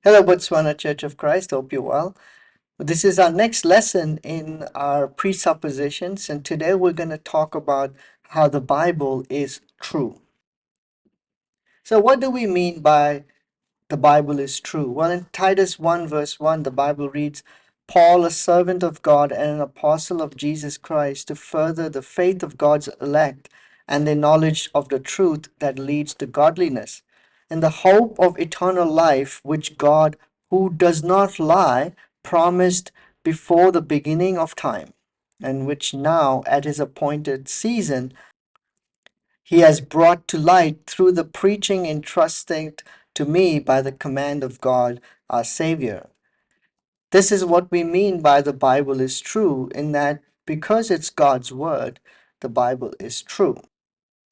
Hello, Botswana Church of Christ. Hope you're well. This is our next lesson in our presuppositions, and today we're going to talk about how the Bible is true. So, what do we mean by the Bible is true? Well, in Titus 1, verse 1, the Bible reads, Paul, a servant of God and an apostle of Jesus Christ, to further the faith of God's elect and the knowledge of the truth that leads to godliness, in the hope of eternal life, which God, who does not lie, promised before the beginning of time, and which now, at his appointed season, he has brought to light through the preaching entrusted to me by the command of God our Savior. This is what we mean by the Bible is true, in that because it's God's word, the Bible is true.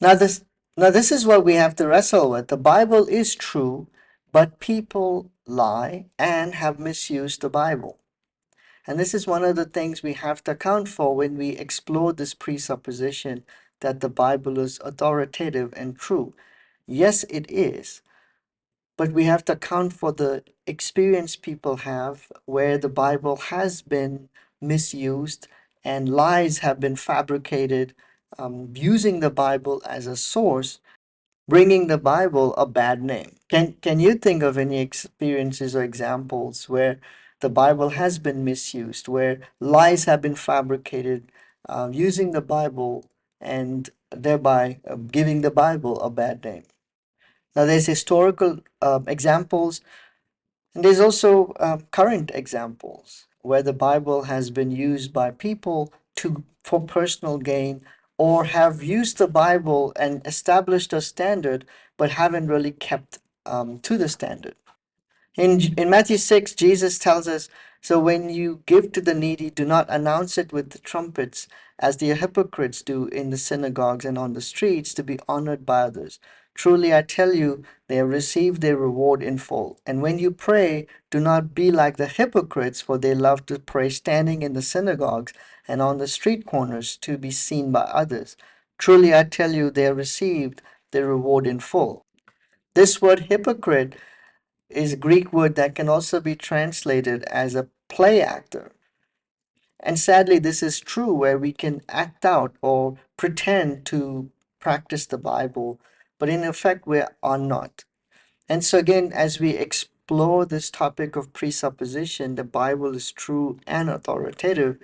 Now this is what we have to wrestle with. The Bible is true, but people lie and have misused the Bible. And this is one of the things we have to account for when we explore this presupposition that the Bible is authoritative and true. Yes, it is, but we have to account for the experience people have where the Bible has been misused and lies have been fabricated, using the Bible as a source, bringing the Bible a bad name. Can you think of any experiences or examples where the Bible has been misused, where lies have been fabricated, using the Bible and thereby giving the Bible a bad name? Now, there's historical examples, and there's also current examples where the Bible has been used by people to for personal gain, or have used the Bible and established a standard but haven't really kept to the standard. In Matthew 6, Jesus tells us, so when you give to the needy, do not announce it with the trumpets, as the hypocrites do in the synagogues and on the streets, to be honored by others. Truly, I tell you, they have received their reward in full. And when you pray, do not be like the hypocrites, for they love to pray standing in the synagogues and on the street corners to be seen by others. Truly, I tell you, they have received their reward in full. This word hypocrite is a Greek word that can also be translated as a play actor. And sadly, this is true where we can act out or pretend to practice the Bible, but in effect, we are not. And so, again, as we explore this topic of presupposition, the Bible is true and authoritative,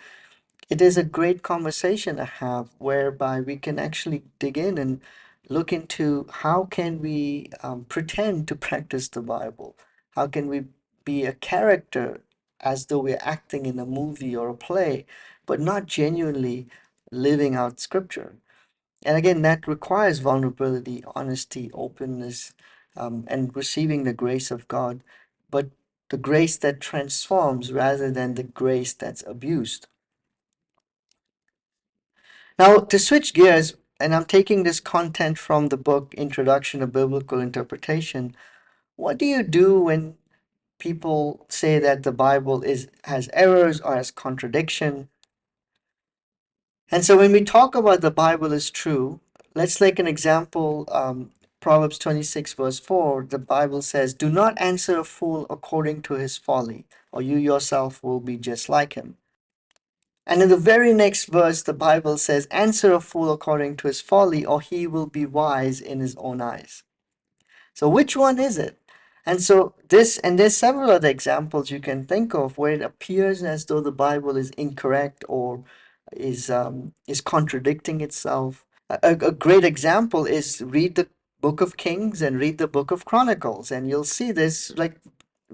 it is a great conversation to have whereby we can actually dig in and look into how can we pretend to practice the Bible? How can we be a character as though we're acting in a movie or a play, but not genuinely living out scripture? And again, that requires vulnerability, honesty, openness, and receiving the grace of God, but the grace that transforms rather than the grace that's abused. Now, to switch gears, and I'm taking this content from the book Introduction to Biblical Interpretation, what do you do when people say that the Bible is has errors or has contradiction? And so when we talk about the Bible is true, let's take an example. Proverbs 26, verse 4, the Bible says, do not answer a fool according to his folly, or you yourself will be just like him. And in the very next verse, the Bible says, answer a fool according to his folly, or he will be wise in his own eyes. So which one is it? And so there's several other examples you can think of where it appears as though the Bible is incorrect or is contradicting itself. A great example is read the book of Kings and read the book of Chronicles, and you'll see there's like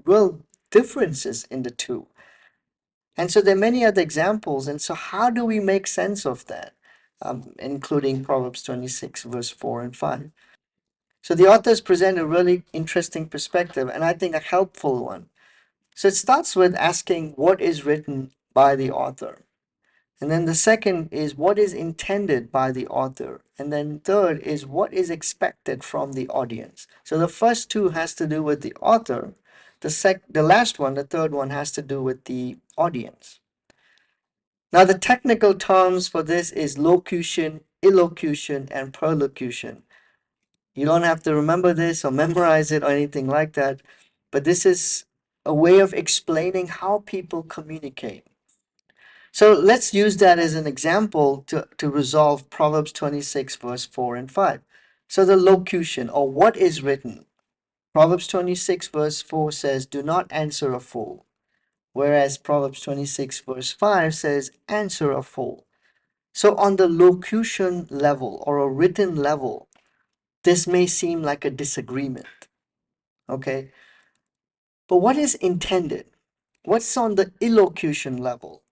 real differences in the two. And so there are many other examples. And so how do we make sense of that? Including Proverbs 26, verse 4 and 5. So the authors present a really interesting perspective, and I think a helpful one. So it starts with asking what is written by the author. And then the second is what is intended by the author. And then third is what is expected from the audience. So the first two has to do with the author. The last one, the third one, has to do with the audience. Now, the technical terms for this is locution, illocution, and perlocution. You don't have to remember this or memorize it or anything like that, but this is a way of explaining how people communicate. So let's use that as an example to resolve Proverbs 26, verse 4 and 5. So the locution, or what is written, Proverbs 26, verse 4 says, do not answer a fool. Whereas Proverbs 26, verse 5 says, answer a fool. So on the locution level or a written level, this may seem like a disagreement. Okay. But what is intended? What's on the illocution level?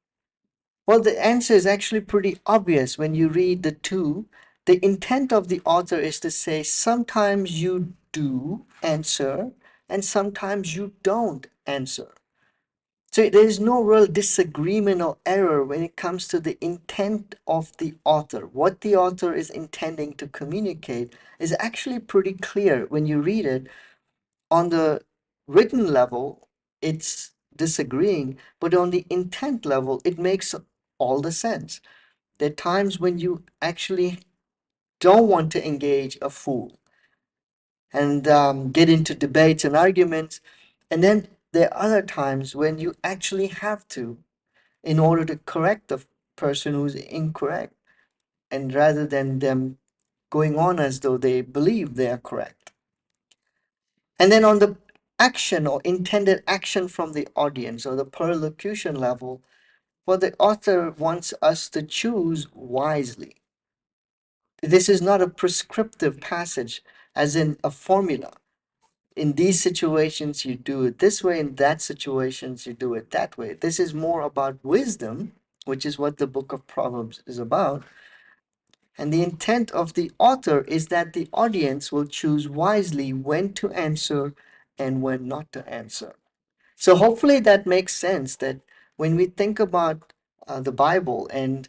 Well, the answer is actually pretty obvious when you read the two. The intent of the author is to say sometimes you do answer and sometimes you don't answer. So there is no real disagreement or error when it comes to the intent of the author. What the author is intending to communicate is actually pretty clear when you read it. On the written level, it's disagreeing, but on the intent level, it makes all the sense. There are times when you actually don't want to engage a fool and get into debates and arguments. And then there are other times when you actually have to in order to correct the person who's incorrect, and rather than them going on as though they believe they are correct. And then on the action or intended action from the audience or the perlocution level, well, the author wants us to choose wisely. This is not a prescriptive passage, as in a formula. In these situations, you do it this way. In that situations, you do it that way. This is more about wisdom, which is what the book of Proverbs is about. And the intent of the author is that the audience will choose wisely when to answer and when not to answer. So hopefully that makes sense that when we think about the Bible and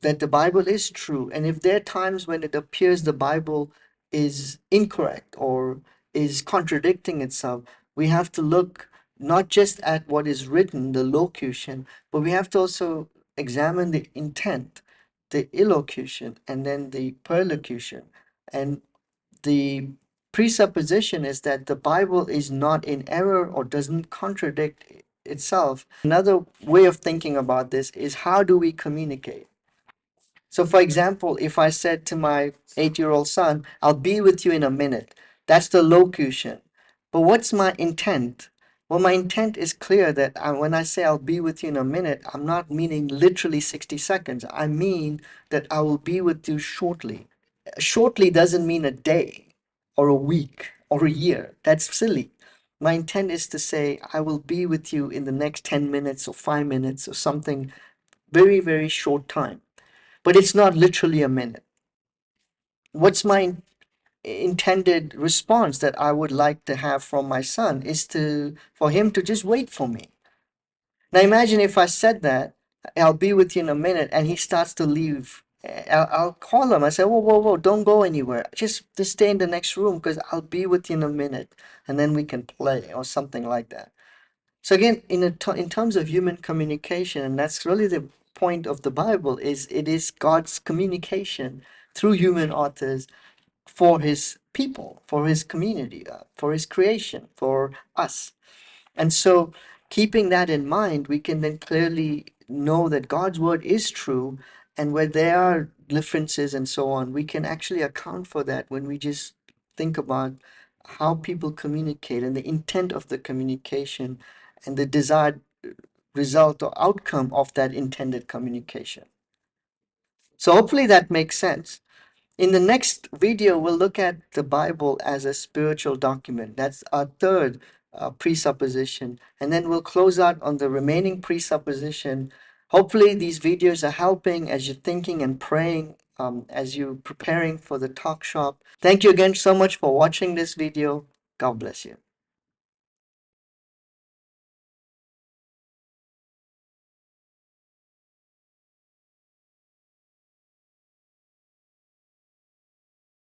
that the Bible is true, and if there are times when it appears the Bible is incorrect or is contradicting itself, we have to look not just at what is written, the locution, but we have to also examine the intent, the illocution, and then the perlocution. And the presupposition is that the Bible is not in error or doesn't contradict itself. Another way of thinking about this is how do we communicate? So, for example, if I said to my 8-year-old son, I'll be with you in a minute, that's the locution. But what's my intent? Well, my intent is clear that when I say I'll be with you in a minute, I'm not meaning literally 60 seconds. I mean that I will be with you shortly. Shortly doesn't mean a day or a week or a year. That's silly. My intent is to say I will be with you in the next 10 minutes or 5 minutes or something very, very short time. But it's not literally a minute. What's my intended response that I would like to have from my son is to for him to just wait for me. Now imagine if I said that, I'll be with you in a minute, and he starts to leave. I'll call him. I say, whoa, whoa, whoa, don't go anywhere. Just stay in the next room because I'll be with you in a minute, and then we can play or something like that. So again, in terms of human communication, and that's really the point of the Bible, is it is God's communication through human authors for his people, for his community, for his creation, for us. And so, keeping that in mind, we can then clearly know that God's word is true, and where there are differences and so on, we can actually account for that when we just think about how people communicate and the intent of the communication and the desired result or outcome of that intended communication. So, hopefully, that makes sense. In the next video, we'll look at the Bible as a spiritual document. That's our third presupposition. And then we'll close out on the remaining presupposition. Hopefully, these videos are helping as you're thinking and praying, as you're preparing for the talk shop. Thank you again so much for watching this video. God bless you.